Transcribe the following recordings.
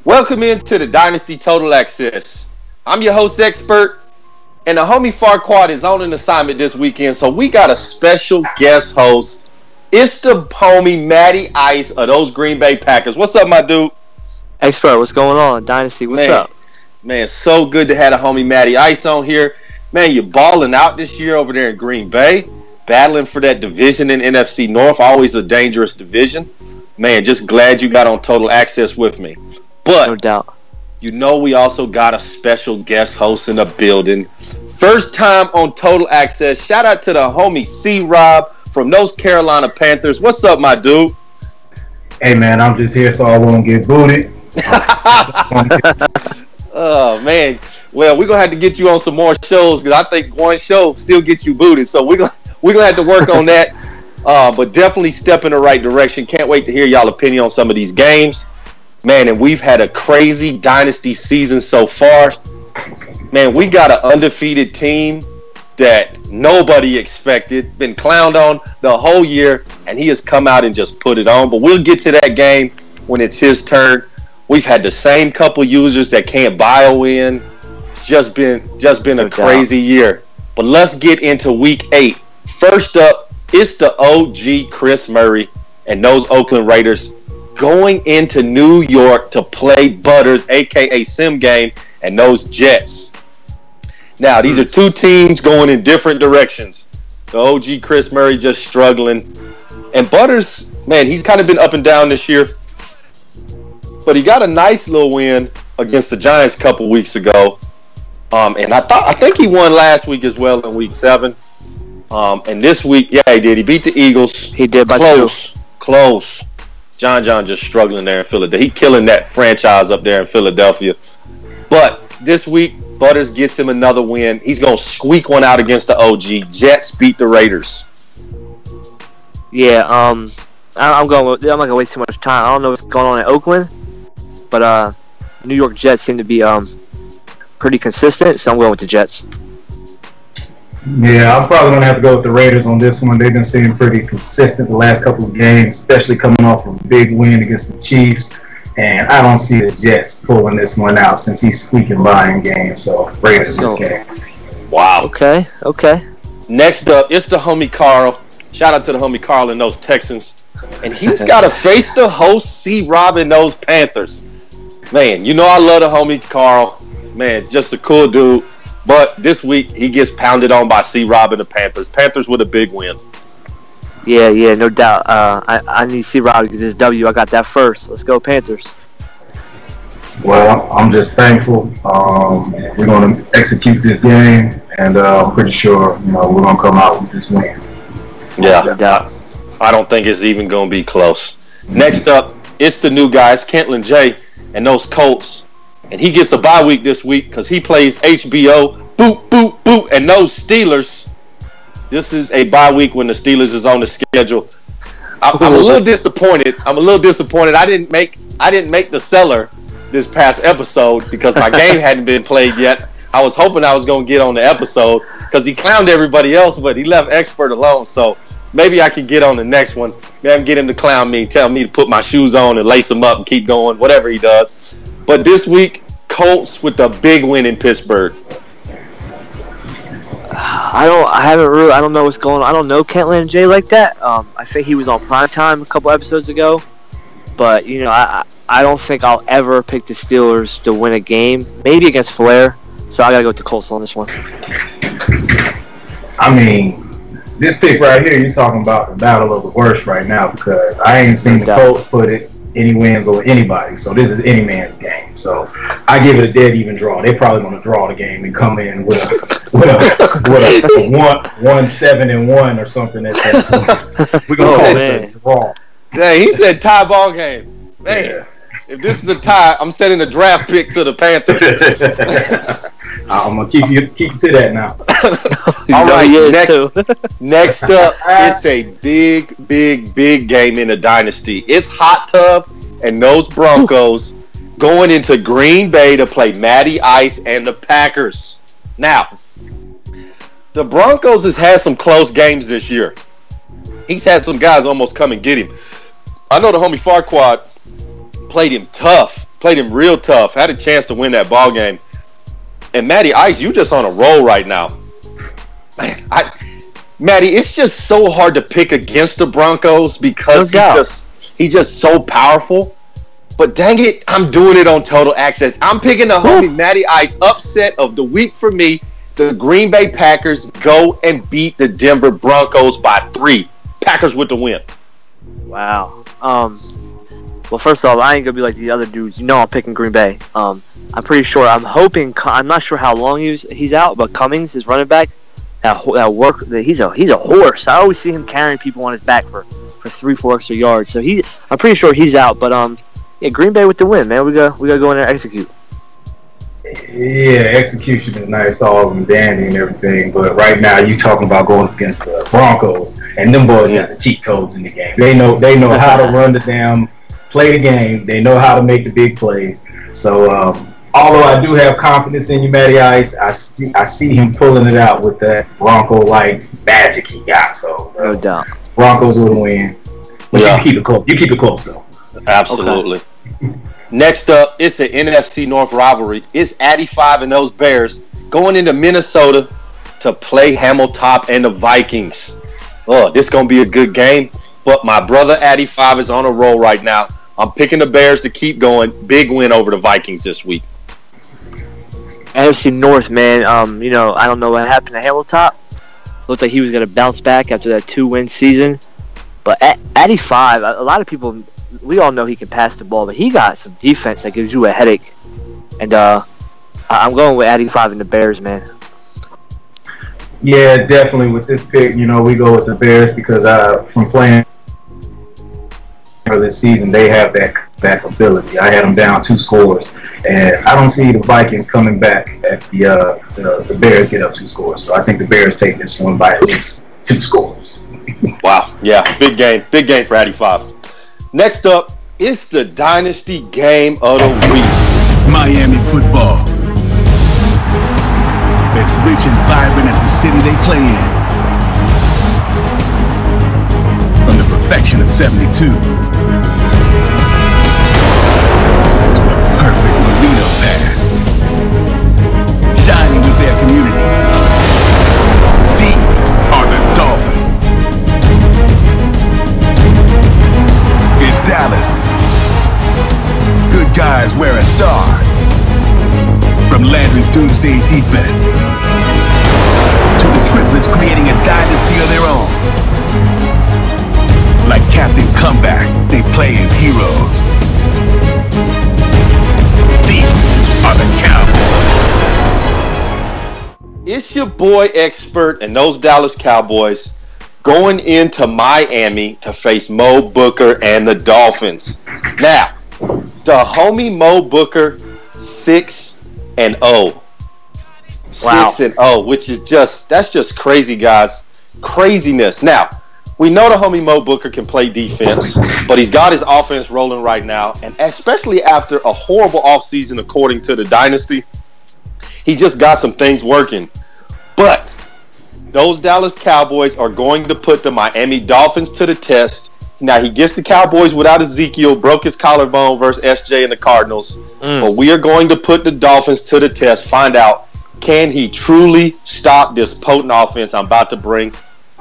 Welcome into the Dynasty Total Access. I'm your host expert, and the homie Farquad is on an assignment this weekend, so we got a special guest host. It's the homie Matty Ice of those Green Bay Packers. What's up, my dude? Expert, what's going on? Dynasty, what's up? Man, so good to have the homie Matty Ice on here. Man, you're balling out this year over there in Green Bay, battling for that division in NFC North, always a dangerous division. Man, just glad you got on Total Access with me. But, no doubt, you know we also got a special guest host in the building. First time on Total Access. Shout out to the homie C-Rob from those Carolina Panthers. What's up, my dude? Hey, man, I'm just here so I won't get booted. Oh, man. Well, we're going to have to get you on some more shows because I think one show still gets you booted. So we're gonna have to work on that. But definitely step in the right direction. Can't wait to hear y'all opinion on some of these games. Man, and we've had a crazy Dynasty season so far. Man, we got an undefeated team that nobody expected, been clowned on the whole year, and he has come out and just put it on. But we'll get to that game when it's his turn. We've had the same couple users that can't buy a win. It's just been a crazy year. But let's get into Week 8. First up, it's the OG Chris Murray and those Oakland Raiders going into New York to play Butters, a.k.a. Sim Game, and those Jets. Now, these are two teams going in different directions. The OG Chris Murray just struggling. And Butters, man, he's kind of been up and down this year. But he got a nice little win against the Giants a couple weeks ago. And I think he won last week as well in Week 7. And this week, yeah, he did. He beat the Eagles. He did by Close. John just struggling there in Philadelphia. He killing that franchise up there in Philadelphia. But this week, Butters gets him another win. He's going to squeak one out against the OG. Jets beat the Raiders. Yeah, I'm not going to waste too much time. I don't know what's going on in Oakland, but New York Jets seem to be pretty consistent, so I'm going with the Jets. Yeah, I'm probably going to have to go with the Raiders on this one. They've been seeming pretty consistent the last couple of games, especially coming off a big win against the Chiefs. And I don't see the Jets pulling this one out since he's squeaking by in games. So, Raiders this game. Wow. Okay. Next up, it's the homie Carl. Shout out to the homie Carl and those Texans. And he's got to face the host C-Rob and those Panthers. Man, you know I love the homie Carl. Man, just a cool dude. But this week, he gets pounded on by C-Rob and the Panthers. Panthers with a big win. Yeah, no doubt. I need C-Rob to get this W. I got that first. Let's go, Panthers. Well, I'm just thankful. We're going to execute this game, and I'm pretty sure we're going to come out with this win. Yeah, no doubt. I don't think it's even going to be close. Next up, it's the new guys, Kentlin J. and those Colts. And he gets a bye week this week because he plays HBO, boot, and those Steelers. This is a bye week when the Steelers is on the schedule. I'm a little disappointed. I didn't make the seller this past episode because my game hadn't been played yet. I was hoping I was going to get on the episode because he clowned everybody else, but he left Expert alone. So maybe I could get on the next one. Maybe I can get him to clown me, tell me to put my shoes on and lace them up and keep going, whatever he does. But this week, Colts with the big win in Pittsburgh. I don't know what's going on. I don't know Kentlin J like that. I think he was on primetime a couple episodes ago. But, I don't think I'll ever pick the Steelers to win a game. Maybe against Flair. So I got to go with the Colts on this one. I mean, this pick right here, you're talking about the battle of the worst right now because I ain't seen the Colts put any wins over anybody. So this is any man's game. So I give it a dead even draw. They're probably going to draw the game and come in with a 1-7-1 or something. We're going to call it a draw. Dang, he said tie ball game. Man, yeah. If this is a tie, I'm sending a draft pick to the Panthers. I'm going to keep you to that now. All right, next up, it's a big game in the Dynasty. It's Hot Tub and those Broncos going into Green Bay to play Matty Ice and the Packers. Now, the Broncos has had some close games this year. He's had some guys almost come and get him. I know the homie Farquad played him tough Played him real tough. Had a chance to win that ball game. And Matty Ice, you just on a roll right now. Matty, it's just so hard to pick against the Broncos because he's just so powerful. But dang it, I'm doing it on Total Access. I'm picking the homie Matty Ice upset of the week for me. The Green Bay Packers go and beat the Denver Broncos by 3. Packers with the win. Wow. Well, first off, I ain't gonna be like the other dudes. You know, I'm picking Green Bay. I'm pretty sure. I'm not sure how long he's out, but Cummings, his running back, he's a horse. I always see him carrying people on his back for 3-4 extra yards. So I'm pretty sure he's out. But yeah, Green Bay with the win, man. We gotta go in there and execute. Yeah, execution is nice, all and dandy and everything, but right now you talking about going against the Broncos, and them boys got the cheat codes in the game. They know how to run the damn, play the game. They know how to make the big plays. So although I do have confidence in you, Matty Ice, I see him pulling it out with that Bronco-like magic he got. So no doubt, Broncos will win. But you keep it close. You keep it close though. Absolutely. Okay. Next up, it's an NFC North rivalry. It's Addy 5 and those Bears going into Minnesota to play Hamilton and the Vikings. Oh, this is going to be a good game. But my brother Addy 5 is on a roll right now. I'm picking the Bears to keep going. Big win over the Vikings this week. NFC North, man. I don't know what happened to Hamilton. Looked like he was going to bounce back after that 2-win season. But Addy 5, a lot of people... We all know he can pass the ball, but he got some defense that gives you a headache. And I'm going with Addy 5 and the Bears, man. Yeah, definitely with this pick, we go with the Bears because from playing this season, they have that ability. I had them down 2 scores, and I don't see the Vikings coming back if the Bears get up 2 scores. So I think the Bears take this one by at least 2 scores. Wow, yeah, big game for Addy 5. Next up, it's the Dynasty Game of the Week. Miami football. As rich and vibrant as the city they play in. From the perfection of 72 to the perfect Marino pass. Shining with their community. These are the Dolphins. In Dallas, good guys wear a star. From Landry's doomsday defense to the triplets creating a dynasty of their own. Like Captain Comeback, they play as heroes. These are the Cowboys. It's your boy Expert and those Dallas Cowboys going into Miami to face Mo Booker and the Dolphins. Now, the homie Mo Booker 6-0. 6-0, which is that's just crazy, guys. Craziness. Now, we know the homie Mo Booker can play defense, but he's got his offense rolling right now, and especially after a horrible offseason according to the Dynasty, he just got some things working. But those Dallas Cowboys are going to put the Miami Dolphins to the test. Now, he gets the Cowboys without Ezekiel, broke his collarbone versus SJ and the Cardinals. But we are going to put the Dolphins to the test, find out, can he truly stop this potent offense I'm about to bring?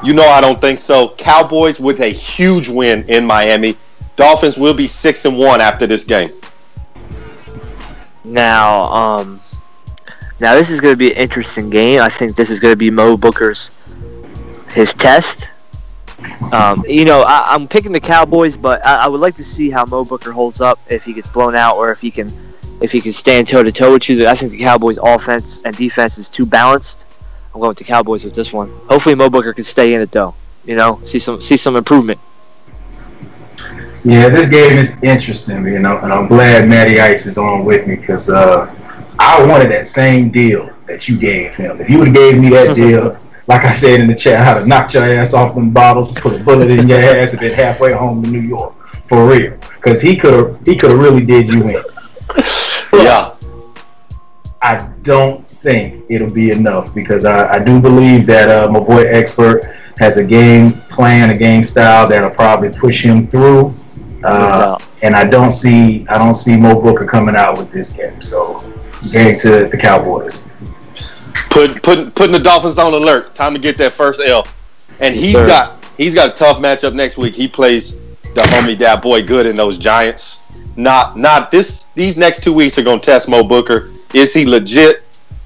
You know I don't think so. Cowboys with a huge win in Miami. Dolphins will be 6-1 after this game. Now this is going to be an interesting game. I think this is going to be Mo Booker's his test. I'm picking the Cowboys, but I would like to see how Mo Booker holds up if he gets blown out or if he can stand toe to toe with you. I think the Cowboys' offense and defense is too balanced. I'm going with the Cowboys with this one. Hopefully Mo Booker can stay in it though. See some improvement. Yeah, this game is interesting, and I'm glad Matty Ice is on with me because I wanted that same deal that you gave him. If you would have gave me that deal, like I said in the chat, I'd have knocked your ass off them bottles, put a bullet in your ass, and been halfway home to New York. For real. Because he could have really did you in. Yeah. I don't think it'll be enough because I do believe that my boy Expert has a game plan, a game style that'll probably push him through And I don't see Mo Booker coming out with this game. So game to the Cowboys. Putting the Dolphins on alert. Time to get that first L. And he's got a tough matchup next week. He plays the homie that boy good in those Giants. Not this. These next 2 weeks are gonna test Mo Booker. Is he legit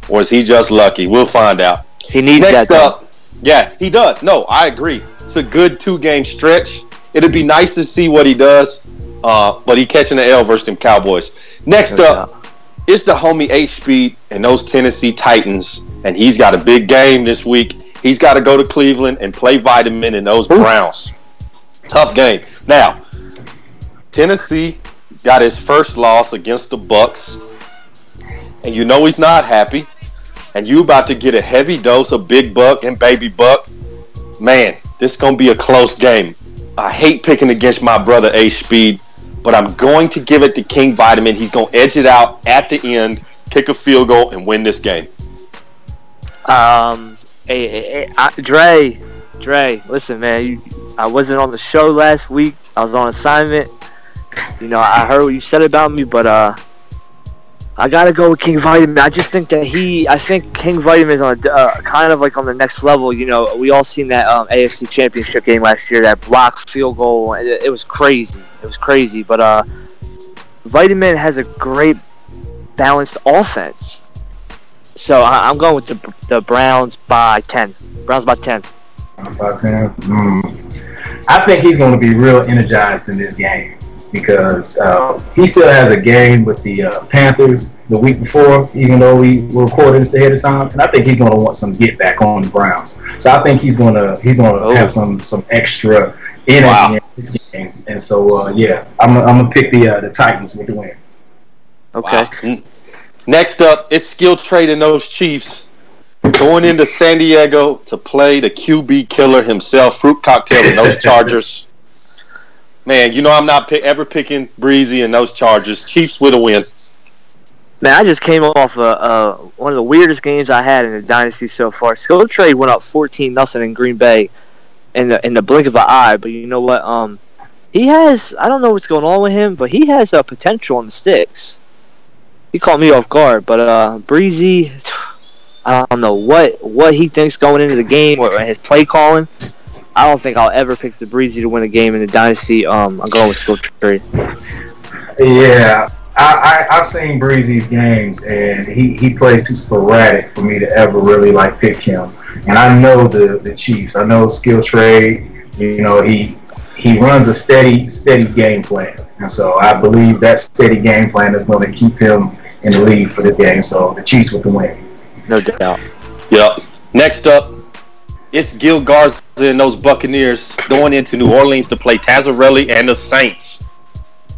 or is he just lucky? We'll find out. He needs next that. Up, yeah, he does. No, I agree. It's a good 2-game stretch. It'd be nice to see what he does. But he catching the L versus them Cowboys. Next up, it's the homie H-Speed and those Tennessee Titans. And he's got a big game this week. He's got to go to Cleveland and play Vitamin in those Browns. Tough game. Now, Tennessee got his first loss against the Bucks. And you know he's not happy. And you about to get a heavy dose of Big Buck and Baby Buck. Man, this is going to be a close game. I hate picking against my brother H-Speed, but I'm going to give it to King Vitamin. He's going to edge it out at the end, kick a field goal, and win this game. Dre, listen, man. I wasn't on the show last week. I was on assignment. You know, I heard what you said about me, but I gotta go with King Vitamin. I just think that I think King Vitamin is on kind of like on the next level. You know, we all seen that AFC Championship game last year, that blocked field goal. It was crazy. But Vitamin has a great balanced offense. So I'm going with the Browns by 10. Browns by 10. By 10. I think he's going to be real energized in this game because he still has a game with the Panthers the week before, even though we were recording this ahead of time. And I think he's going to want some get back on the Browns. So I think he's going to have some extra energy in this game. And so I'm gonna pick the Titans with the win. Okay. Wow. Next up, it's skill trade in those Chiefs going into San Diego to play the QB killer himself, Fruit Cocktail in those Chargers. Man, you know I'm not ever picking Breezy in those Chargers. Chiefs with a win. Man, I just came off one of the weirdest games I had in the Dynasty so far. Skill trade went up 14-0 in Green Bay in the blink of an eye. But you know what? He has, I don't know what's going on with him, but he has potential on the sticks. He caught me off guard, but Breezy, I don't know what he thinks going into the game or his play calling. I don't think I'll ever pick the Breezy to win a game in the Dynasty. I'm going with skill trade. Yeah, I've seen Breezy's games, and he plays too sporadic for me to ever really pick him. And I know the Chiefs. I know skill trade. You know, he runs a steady game plan. And so I believe that steady game plan is going to keep him in the lead for this game. So the Chiefs with the win. No doubt. Yep. Next up, it's Gil Garza and those Buccaneers going into New Orleans to play Tazzarelli and the Saints.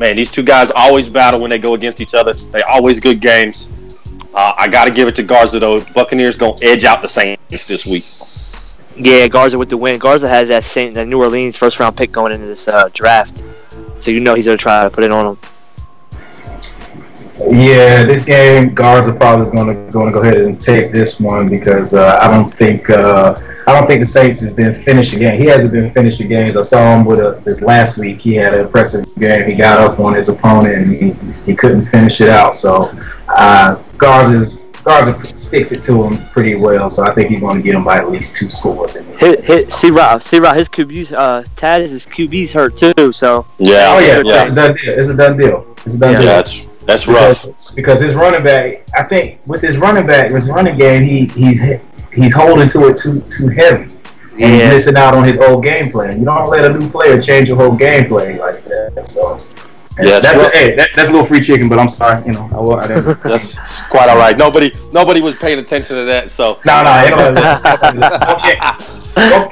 Man, these two guys always battle when they go against each other. They always good games. I got to give it to Garza, though. Buccaneers going to edge out the Saints this week. Yeah, Garza with the win. Garza has that New Orleans first-round pick going into this draft. So you know he's going to try to put it on him. Yeah, this game, Garza probably is going to go ahead and take this one because I don't think the Saints has been finishing games. He hasn't been finishing games. I saw him with this last week. He had an impressive game. He got up on his opponent and he couldn't finish it out. So Garza sticks it to him pretty well. So I think he's going to get him by at least 2 scores. C-Rob, his QB's Taz's QB's hurt too. So yeah, It's a done deal. Yeah, that's rough. Because his running back, I think, with his running game, he's holding to it too heavy. And he's missing out on his old game plan. You don't let a new player change your whole game plan like that. So that's a little free chicken, but I'm sorry. You know, I didn't. That's quite all right. Nobody was paying attention to that. So don't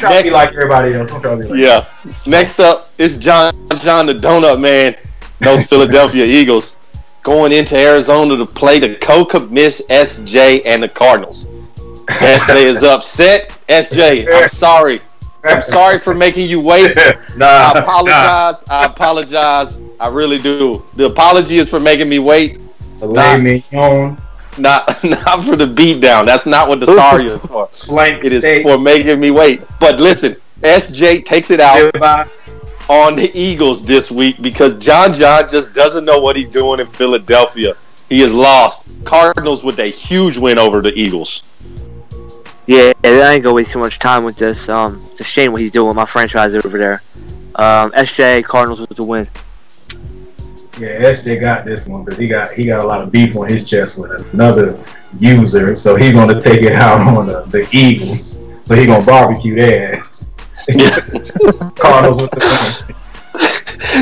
try to be like everybody else. Don't try to be like yeah. Next up is John the Donut Man. Those Philadelphia Eagles going into Arizona to play the co-commiss SJ and the Cardinals. SJ is upset. SJ, I'm sorry. I'm sorry for making you wait. I apologize. I really do. The apology is for making me wait. Not for the beatdown. That's not what the sorry is for. It is for making me wait. But listen, SJ takes it out on the Eagles this week because John just doesn't know what he's doing in Philadelphia. He is lost. Cardinals with a huge win over the Eagles. Yeah, I ain't gonna waste too much time with this. It's a shame what he's doing with my franchise over there. SJ, Cardinals with the win. Yeah, SJ got this one because he got a lot of beef on his chest with another user, so he's gonna take it out on the Eagles. So he's gonna barbecue their ass. Cardinals with the win.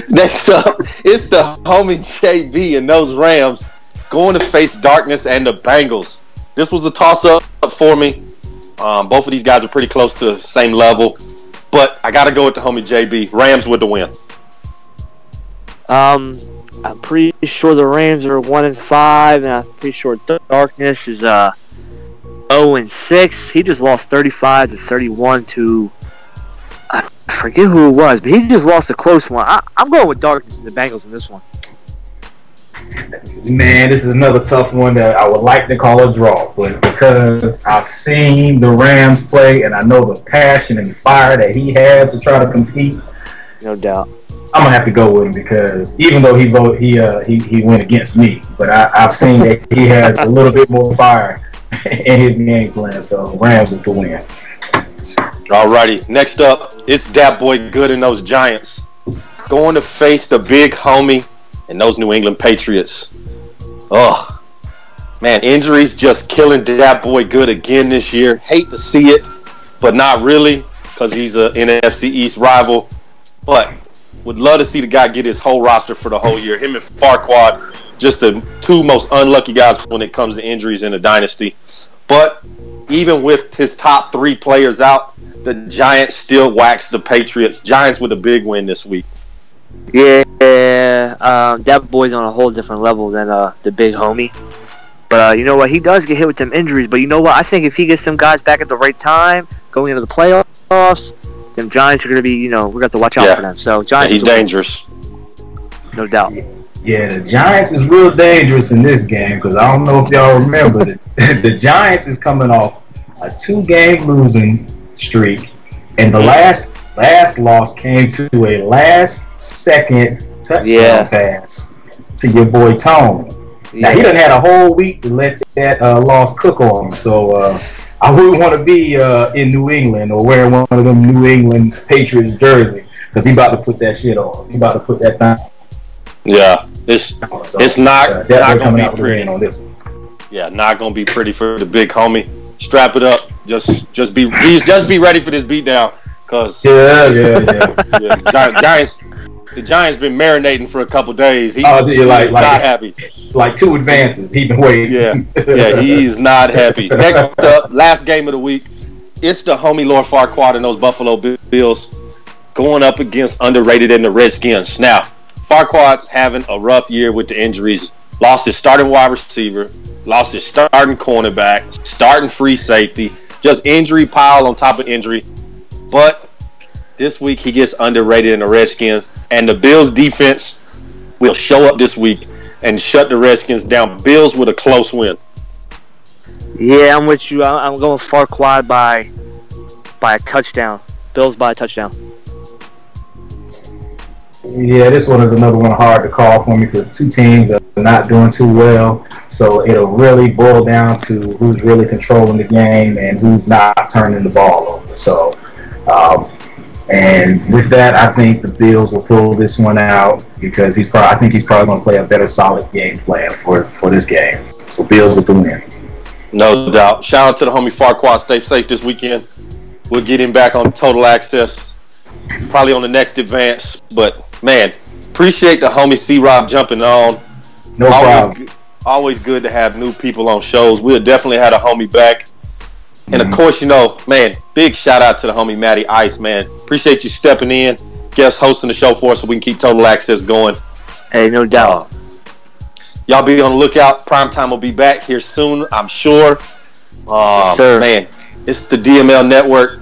Next up, it's the homie JB and those Rams going to face darkness and the Bengals. This was a toss-up for me. Both of these guys are pretty close to the same level, but I got to go with the homie JB. Rams with the win. I'm pretty sure the Rams are 1-5, and I'm pretty sure Darkness is 0-6. He just lost 35-31 to I forget who it was, but he just lost a close one. I'm going with Darkness and the Bengals in this one. Man, this is another tough one that I would like to call a draw, but because I've seen the Rams play and I know the passion and fire that he has to try to compete, no doubt, I'm gonna have to go with him because even though he went against me, but I've seen that he has a little bit more fire in his game plan. So Rams with the win. Alrighty, next up, it's that boy Good and those Giants going to face the big homie and those New England Patriots. Oh, man, injuries just killing that boy Good again this year. Hate to see it, but not really because he's an NFC East rival. But would love to see the guy get his whole roster for the whole year. Him and Farquad, just the two most unlucky guys when it comes to injuries in the Dynasty. But even with his top three players out, the Giants still wax the Patriots. Giants with a big win this week. Yeah, that boy's on a whole different level than the big homie. But you know what? He does get hit with them injuries. But you know what? I think if he gets some guys back at the right time, going into the playoffs, them Giants are going to be, we're going to have to watch out for them. So Giants, he's dangerous. No doubt. Yeah, the Giants is real dangerous in this game because I don't know if y'all remember that the Giants is coming off a 2-game losing streak, and the last loss came to a last-second touchdown pass to your boy Tone. Yeah. Now, he done had a whole week to let that loss cook on him, so I wouldn't want to be in New England or wearing one of them New England Patriots jersey because he about to put that shit on. He about to put that thing. Yeah, it's not going to be pretty on this one. Yeah, not going to be pretty for the big homie. Strap it up. Just be ready for this beatdown. Cause the Giants been marinating for a couple days. He's not happy. Like 2 advances. He's been waiting. Yeah, he's not happy. Next up, last game of the week, it's the homie Lord Farquaad and those Buffalo Bills going up against underrated and the Redskins. Now, Farquaad's having a rough year with the injuries. Lost his starting wide receiver, lost his starting cornerback, starting free safety. Just injury pile on top of injury. But this week he gets underrated in the Redskins, and the Bills defense will show up this week and shut the Redskins down. Bills with a close win. Yeah, I'm with you. I'm going Farquaad by a touchdown. Bills by a touchdown. Yeah, this one is another one hard to call for me because 2 teams are not doing too well. So it'll really boil down to who's really controlling the game and who's not turning the ball over. So, and with that, I think the Bills will pull this one out because I think he's probably going to play a better solid game plan for this game. So Bills with the win. No doubt. Shout out to the homie Farquaad. Stay safe this weekend. We'll get him back on Total Access probably on the next advance. But, man, appreciate the homie C-Rob jumping on. No problem. Always good to have new people on shows. We'll definitely have a homie back. And, of course, man, big shout-out to the homie Matty Ice, man. Appreciate you stepping in, guest hosting the show for us so we can keep Total Access going. Hey, no doubt. Y'all be on the lookout. Primetime will be back here soon, I'm sure. Yes, sir. Man, it's the DML Network.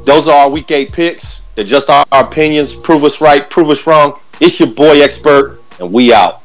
Those are our Week 8 picks. They're just our opinions. Prove us right, prove us wrong. It's your boy Expert, and we out.